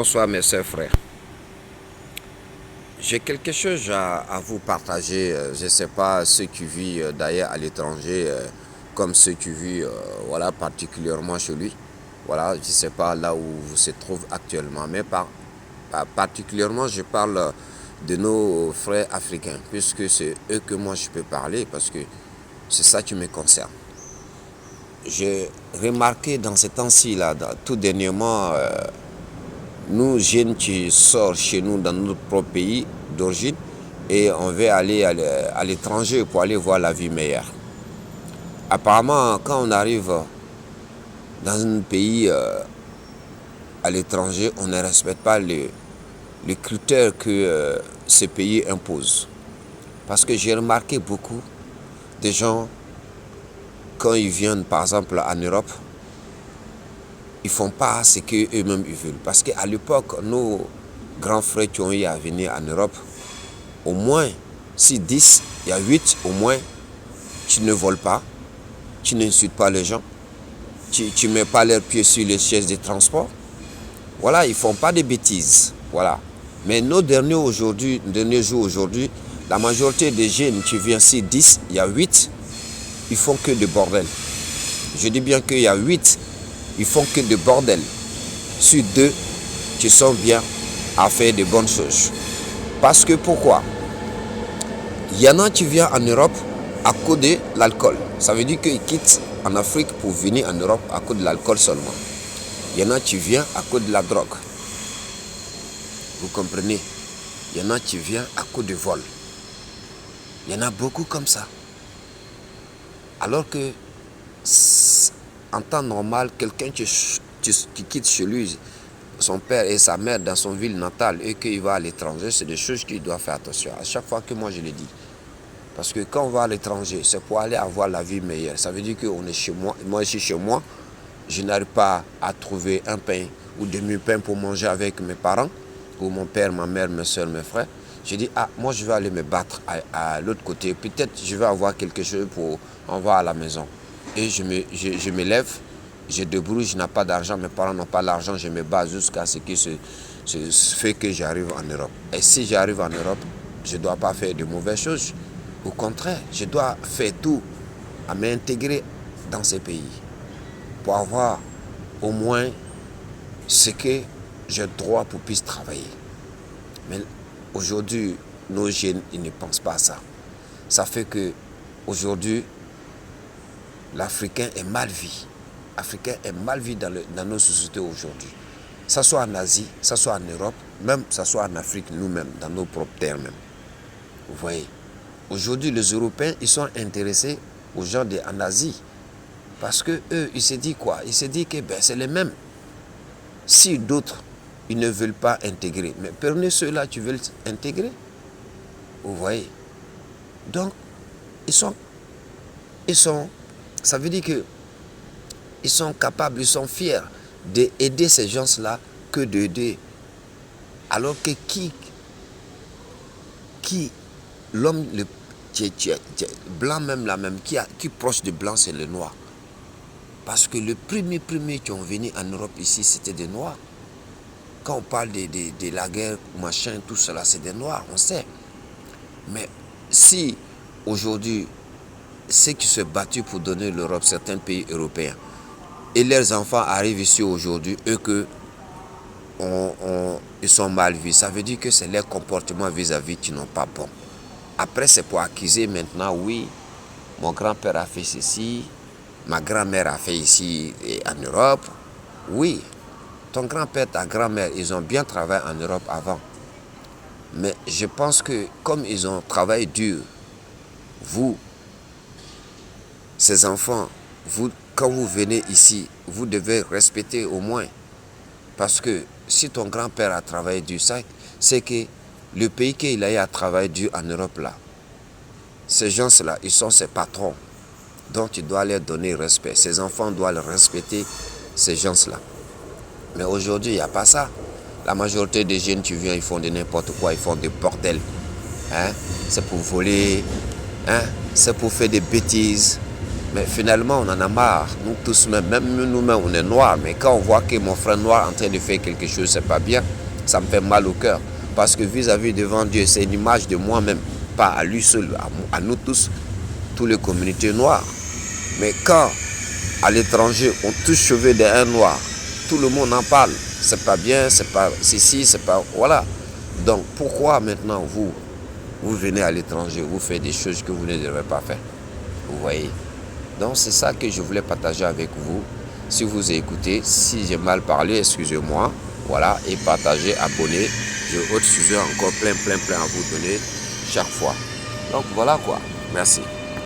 Bonsoir mes chers frères. J'ai quelque chose à vous partager. Je ne sais pas ceux qui vivent d'ailleurs à l'étranger, comme ceux qui vivent voilà, particulièrement chez lui. Voilà, je ne sais pas là où vous se trouvez actuellement, mais particulièrement je parle de nos frères africains, puisque c'est eux que moi je peux parler, parce que c'est ça qui me concerne. J'ai remarqué dans ces temps-ci, là, tout dernièrement, nous, jeunes qui sortent chez nous dans notre propre pays d'origine et on veut aller à l'étranger pour aller voir la vie meilleure. Apparemment, quand on arrive dans un pays à l'étranger, on ne respecte pas les critères que ce pays impose. Parce que j'ai remarqué beaucoup de gens, quand ils viennent par exemple en Europe, ils ne font pas ce qu'eux-mêmes ils veulent. Parce qu'à l'époque, nos grands frères qui ont eu à venir en Europe, au moins, si 10, il y a 8 au moins, tu ne voles pas, tu n'insultes pas les gens, tu ne mets pas leurs pieds sur les chaises de transport. Voilà, ils ne font pas de bêtises. Voilà. Mais nos derniers jours aujourd'hui, la majorité des jeunes qui viennent, si 10, il y a 8, ils font que de bordel. Je dis bien qu'il y a 8, ils font que de bordel. Sur 2, qui sont bien à faire de bonnes choses. Parce que pourquoi? Il y en a qui viennent en Europe à cause de l'alcool. Ça veut dire qu'ils quittent en Afrique pour venir en Europe à cause de l'alcool seulement. Il y en a qui viennent à cause de la drogue. Vous comprenez? Il y en a qui viennent à cause de vol. Il y en a beaucoup comme ça. Alors que, en temps normal, quelqu'un qui quitte chez lui, son père et sa mère dans son ville natale et qu'il va à l'étranger, c'est des choses qu'il doit faire attention. À chaque fois que moi je le dis. Parce que quand on va à l'étranger, c'est pour aller avoir la vie meilleure. Ça veut dire qu'on est chez moi. Moi, je suis chez moi. Je n'arrive pas à trouver un pain ou demi-pain pour manger avec mes parents, ou mon père, ma mère, mes soeurs, mes frères. Je dis, moi, je vais aller me battre à l'autre côté. Peut-être je vais avoir quelque chose pour envoyer à la maison. Et je me lève, je débrouille, je n'ai pas d'argent, mes parents n'ont pas d'argent, je me bats jusqu'à ce que se fait que j'arrive en Europe. Et si j'arrive en Europe, je ne dois pas faire de mauvaises choses. Au contraire, je dois faire tout à m'intégrer dans ces pays pour avoir au moins ce que j'ai droit pour puisse travailler. Mais aujourd'hui, nos jeunes, ils ne pensent pas à ça. Ça fait que aujourd'hui, l'Africain est mal vu. L'Africain est mal vu dans nos sociétés aujourd'hui. Ça soit en Asie, ça soit en Europe, même ça soit en Afrique nous-mêmes, dans nos propres terres même. Vous voyez? Aujourd'hui, les Européens, ils sont intéressés aux gens en Asie. Parce que eux, ils se disent quoi? Ils se disent que c'est les mêmes. Si d'autres, ils ne veulent pas intégrer, mais prenez ceux-là qui veulent intégrer. Vous voyez? Donc, ça veut dire que ils sont capables, ils sont fiers d'aider ces gens-là que d'aider. Alors que l'homme, blanc même là même, qui est proche de blanc, c'est le noir. Parce que le premier qui ont venu en Europe ici, c'était des noirs. Quand on parle de la guerre, machin, tout cela, c'est des noirs, on sait. Mais si aujourd'hui, ceux qui se battent pour donner l'Europe, certains pays européens, et leurs enfants arrivent ici aujourd'hui, eux ils sont mal vus, ça veut dire que c'est leur comportement vis-à-vis qui n'ont pas bon. Après, c'est pour accuser maintenant, oui, mon grand-père a fait ceci, ma grand-mère a fait ici en Europe. Oui, ton grand-père, ta grand-mère, ils ont bien travaillé en Europe avant. Mais je pense que comme ils ont travaillé dur, vous, ces enfants, quand vous venez ici, vous devez respecter au moins. Parce que si ton grand-père a travaillé dur, c'est que le pays qu'il a eu à travailler dur en Europe là, ces gens-là, ils sont ses patrons. Donc tu dois leur donner respect. Ces enfants doivent respecter ces gens-là. Mais aujourd'hui, il n'y a pas ça. La majorité des jeunes qui viennent, ils font de n'importe quoi, ils font des bordels. C'est pour voler, c'est pour faire des bêtises. Mais finalement, on en a marre. Nous tous, même nous-mêmes, on est noirs. Mais quand on voit que mon frère noir est en train de faire quelque chose, c'est pas bien, ça me fait mal au cœur. Parce que vis-à-vis devant Dieu, c'est une image de moi-même, pas à lui seul, à nous tous, toutes les communautés noires. Mais quand, à l'étranger, on touche cheveux d'un noir, tout le monde en parle. C'est pas bien, c'est pas ceci, c'est pas... Voilà. Donc, pourquoi maintenant vous venez à l'étranger, vous faites des choses que vous ne devez pas faire? Vous voyez? Donc, c'est ça que je voulais partager avec vous. Si vous écoutez, si j'ai mal parlé, excusez-moi. Voilà, et partagez, abonnez. J'ai d'autres sujets encore plein à vous donner chaque fois. Donc, voilà quoi. Merci.